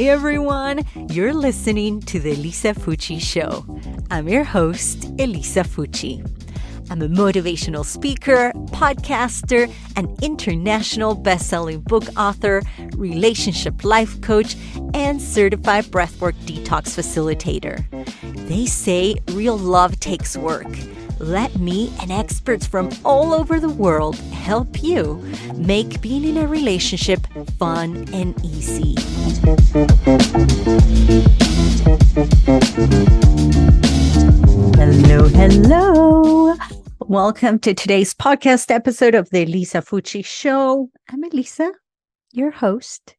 everyone. You're listening to the Elisa Fucci Show. I'm your host, Elisa Fucci. I'm a motivational speaker, podcaster, an international best-selling book author, relationship life coach, and certified breathwork detox facilitator. They say real love takes work. Let me and experts from all over the world help you make being in a relationship fun and easy. Hello. Welcome to today's podcast episode of the Elisa Fucci Show. I'm Elisa, your host.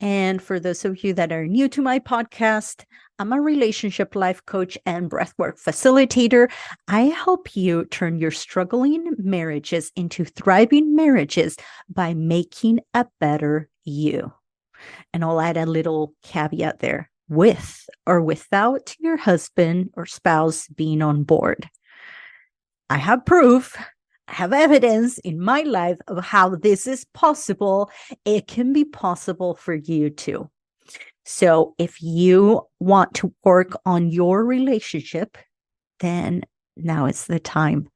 And for those of you that are new to my podcast, I'm a relationship life coach and breathwork facilitator. I help you turn your struggling marriages into thriving marriages by making a better you. And I'll add a little caveat there, with or without your husband or spouse being on board. I have proof, I have evidence in my life of how this is possible. It can be possible for you too. So if you want to work on your relationship, then now is the time.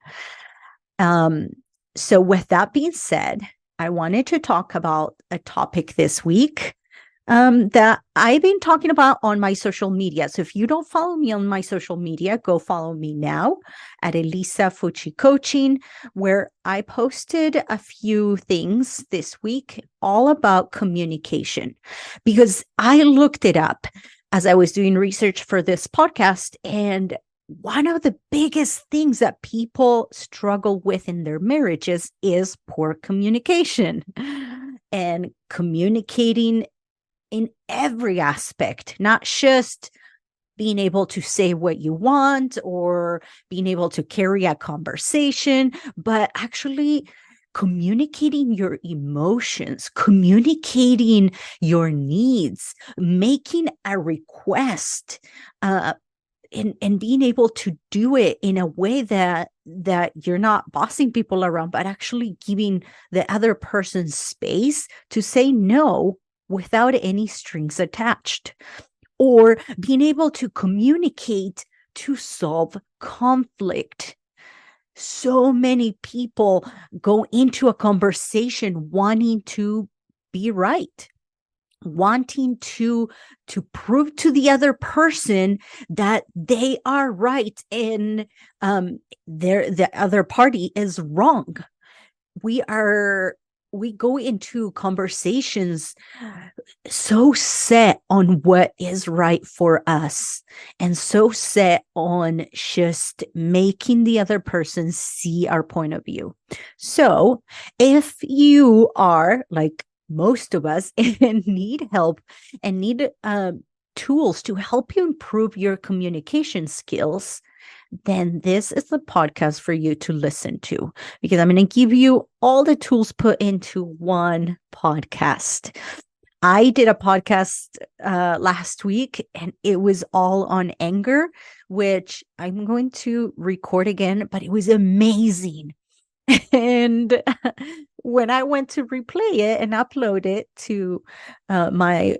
So with that being said, I wanted to talk about a topic this week that I've been talking about on my social media. So if you don't follow me on my social media, go follow me now at Elisa Fucci Coaching, where I posted a few things this week all about communication, because I looked it up as I was doing research for this podcast. And one of the biggest things that people struggle with in their marriages is poor communication, and communicating in every aspect, not just being able to say what you want or being able to carry a conversation, but actually communicating your emotions, communicating your needs, making a request, and being able to do it in a way that you're not bossing people around, but actually giving the other person space to say no without any strings attached, or being able to communicate to solve conflict. So many people go into a conversation wanting to be right, wanting to prove to the other person that they are right and the other party is wrong. We go into conversations so set on what is right for us and so set on just making the other person see our point of view. So if you are like most of us and need help and need tools to help you improve your communication skills, then this is the podcast for you to listen to, because I'm going to give you all the tools put into one podcast. I did a podcast last week, and it was all on anger, which I'm going to record again, but it was amazing. And when I went to replay it and upload it to my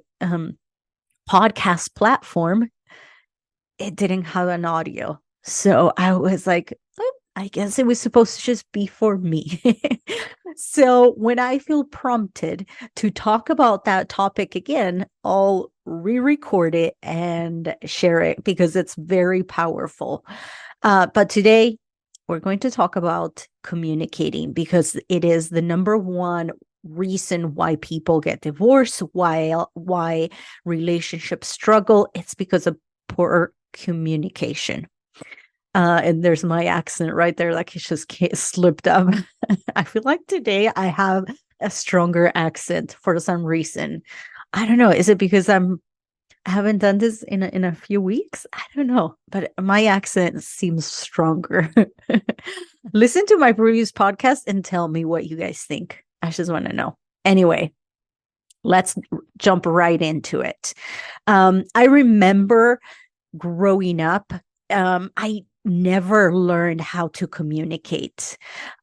podcast platform, it didn't have an audio. So I was like, oh, I guess it was supposed to just be for me. So when I feel prompted to talk about that topic again, I'll re-record it and share it because it's very powerful. But today we're going to talk about communicating, because it is the number one reason why people get divorced, why relationships struggle. It's because of poor communication. And there's my accent right there, like it just slipped up. I feel like today I have a stronger accent for some reason. I don't know. Is it because I haven't done this in a few weeks? I don't know, but my accent seems stronger. Listen to my previous podcast and tell me what you guys think. I just want to know. Anyway, let's jump right into it. I remember growing up, I never learned how to communicate.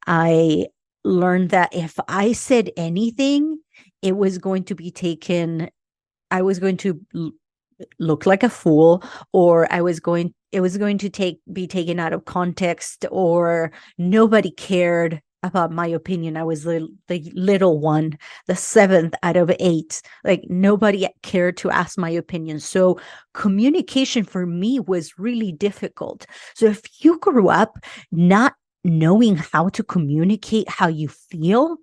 I learned that if I said anything, it was going to be taken I was going to look like a fool, or it was going to be taken out of context, or nobody cared about my opinion. I was the little one, the seventh out of eight. Like nobody cared to ask my opinion. So communication for me was really difficult. So if you grew up not knowing how to communicate how you feel,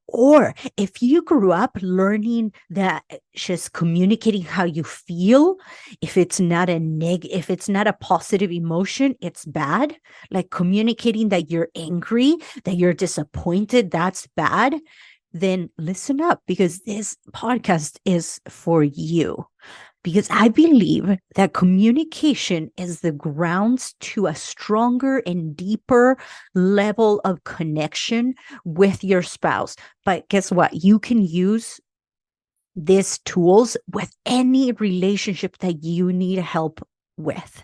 or if you grew up learning that just communicating how you feel, if it's not a positive emotion, it's bad. Like communicating that you're angry, that you're disappointed, that's bad. Then listen up, because this podcast is for you. Because I believe that communication is the grounds to a stronger and deeper level of connection with your spouse. But guess what? You can use these tools with any relationship that you need help with.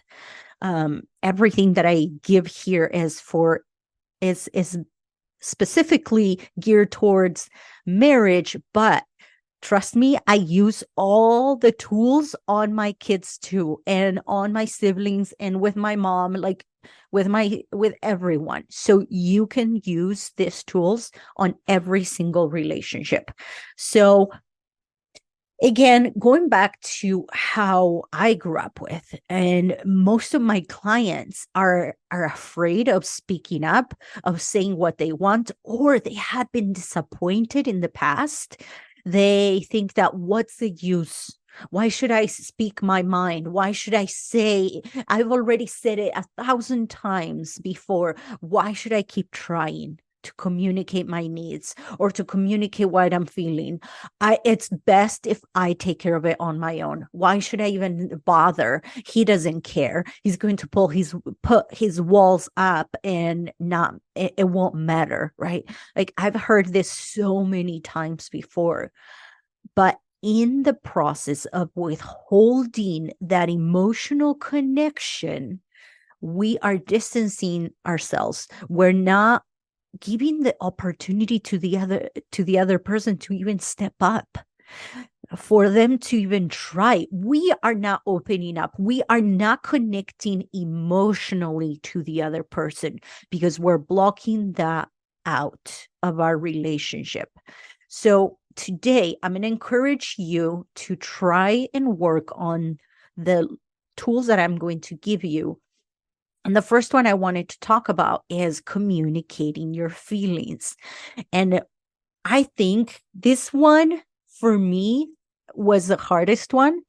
Everything that I give here is specifically geared towards marriage, but trust me, I use all the tools on my kids too, and on my siblings, and with my mom, like with everyone. So you can use these tools on every single relationship. So again, going back to how I grew up with, and most of my clients are afraid of speaking up, of saying what they want, or they have been disappointed in the past. They think that what's the use? Why should I speak my mind? Why should I say, I've already said it 1,000 times before. Why should I keep trying to communicate my needs or to communicate what I'm feeling? It's best if I take care of it on my own. Why should I even bother? He doesn't care. He's going to put his walls up, and it won't matter, right? Like I've heard this so many times before. But in the process of withholding that emotional connection, we are distancing ourselves. We're not giving the opportunity to the other person to even step up, for them to even try. We are not opening up. We are not connecting emotionally to the other person, because we're blocking that out of our relationship. So today, I'm going to encourage you to try and work on the tools that I'm going to give you. And the first one I wanted to talk about is communicating your feelings. And I think this one for me was the hardest one,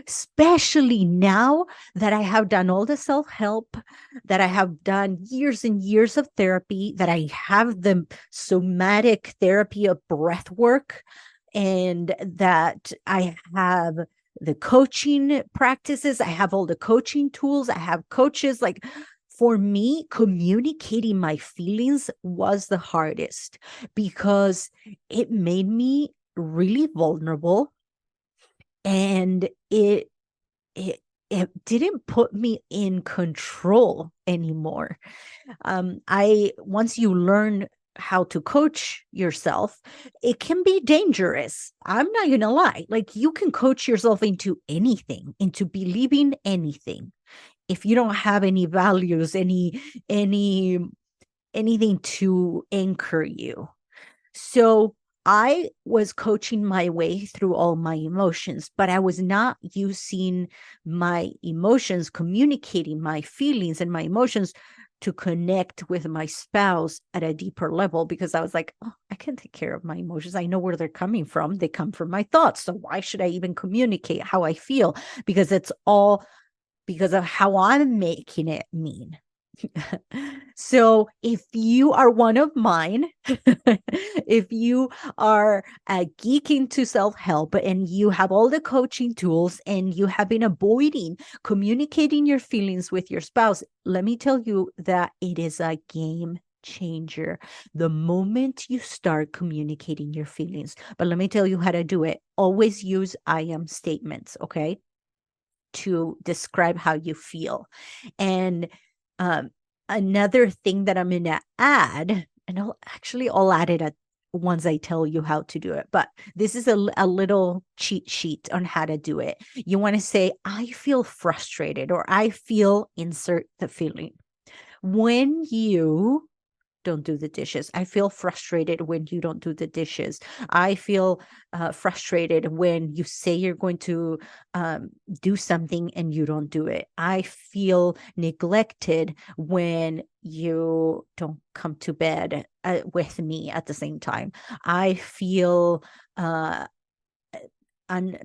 especially now that I have done all the self-help, that I have done years and years of therapy, that I have the somatic therapy of breath work, and that I have the coaching practices. I have all the coaching tools. I have coaches. Like, for me, communicating my feelings was the hardest, because it made me really vulnerable, and it didn't put me in control anymore. I Once you learn how to coach yourself, it can be dangerous. I'm not gonna lie. Like, you can coach yourself into anything, into believing anything. If you don't have any values, any anything to anchor you. So I was coaching my way through all my emotions, but I was not using my emotions, communicating my feelings and my emotions to connect with my spouse at a deeper level, because I was like, oh, I can take care of my emotions. I know where they're coming from. They come from my thoughts. So why should I even communicate how I feel? Because it's all because of how I'm making it mean. So if you are one of mine, if you are a geek into self-help, and you have all the coaching tools, and you have been avoiding communicating your feelings with your spouse, let me tell you that it is a game changer the moment you start communicating your feelings. But let me tell you how to do it. Always use I am statements, okay, to describe how you feel. And another thing that I'm going to add, and I'll add it once I tell you how to do it. But this is a little cheat sheet on how to do it. You want to say, I feel frustrated, or I feel, insert the feeling. When you don't do the dishes. I feel frustrated when you don't do the dishes. I feel frustrated when you say you're going to do something and you don't do it. I feel neglected when you don't come to bed with me at the same time. I feel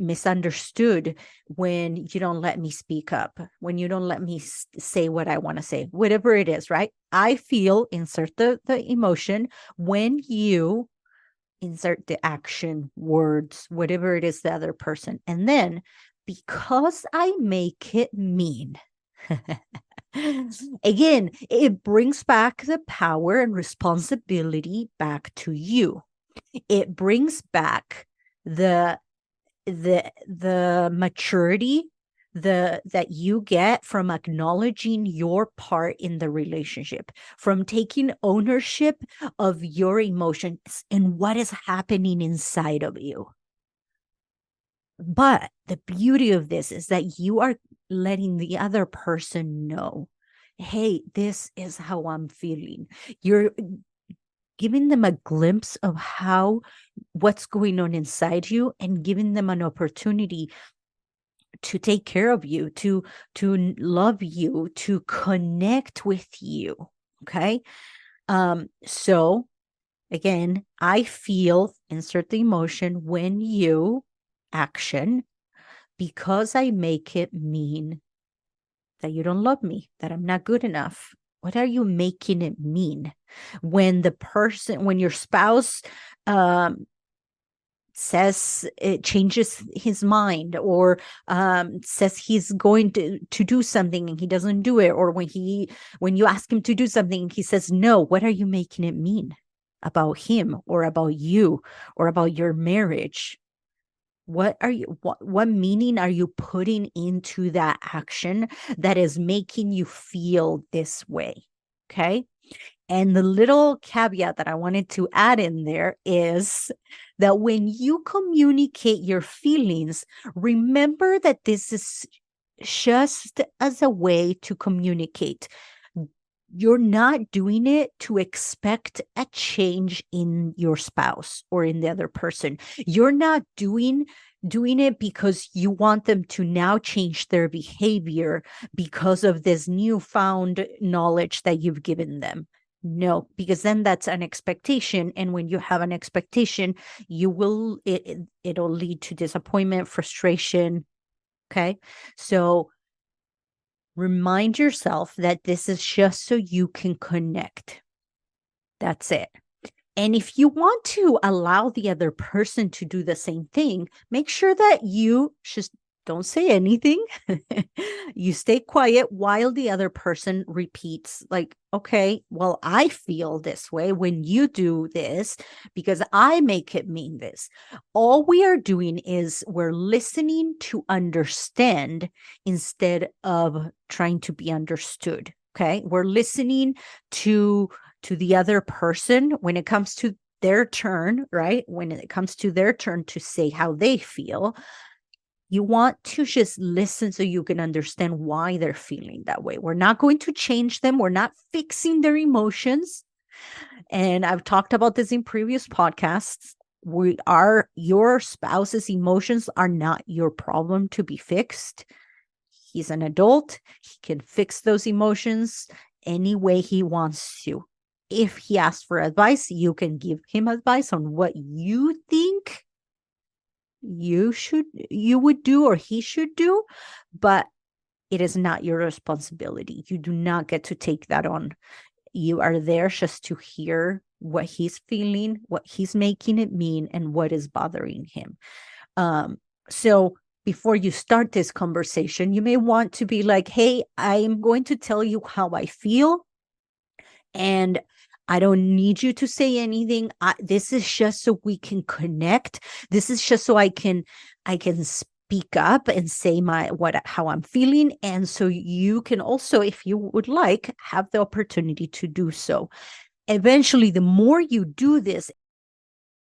misunderstood when you don't let me speak up, when you don't let me say what I want to say, whatever it is, right? I feel, insert the emotion, when you, insert the action, words, whatever it is, the other person. And then, because I make it mean. Again, it brings back the power and responsibility back to you. It brings back the maturity that you get from acknowledging your part in the relationship, from taking ownership of your emotions and what is happening inside of you. But the beauty of this is that you are letting the other person know, hey, this is how I'm feeling. You're giving them a glimpse of what's going on inside you, and giving them an opportunity to take care of you, to love you, to connect with you. Okay. So again, I feel, insert the emotion, when you, action, because I make it mean that you don't love me, that I'm not good enough. What are you making it mean? When your spouse says it changes his mind, or says he's going to do something and he doesn't do it, or when you ask him to do something, he says no, what are you making it mean about him, or about you, or about your marriage? What meaning are you putting into that action that is making you feel this way? Okay. And the little caveat that I wanted to add in there is that when you communicate your feelings, remember that this is just as a way to communicate. You're not doing it to expect a change in your spouse or in the other person. You're not doing it because you want them to now change their behavior because of this newfound knowledge that you've given them. No, because then that's an expectation. And when you have an expectation, it'll lead to disappointment, frustration. Okay. So remind yourself that this is just so you can connect. That's it. And if you want to allow the other person to do the same thing, make sure that you just don't say anything. You stay quiet while the other person repeats, like, okay, well, I feel this way when you do this because I make it mean this. All we are doing is we're listening to understand instead of trying to be understood. Okay. We're listening to the other person when it comes to their turn, right? When it comes to their turn to say how they feel, you want to just listen so you can understand why they're feeling that way. We're not going to change them. We're not fixing their emotions. And I've talked about this in previous podcasts. Your spouse's emotions are not your problem to be fixed. He's an adult. He can fix those emotions any way he wants to. If he asks for advice, you can give him advice on what you think you would do or he should do, but it is not your responsibility. You do not get to take that on. You are there just to hear what he's feeling, what he's making it mean, and what is bothering him. So before you start this conversation, you may want to be like, hey, I'm going to tell you how I feel, and I don't need you to say anything. This is just so we can connect. This is just so I can speak up and say how I'm feeling. And so you can also, if you would like, have the opportunity to do so. Eventually, the more you do this,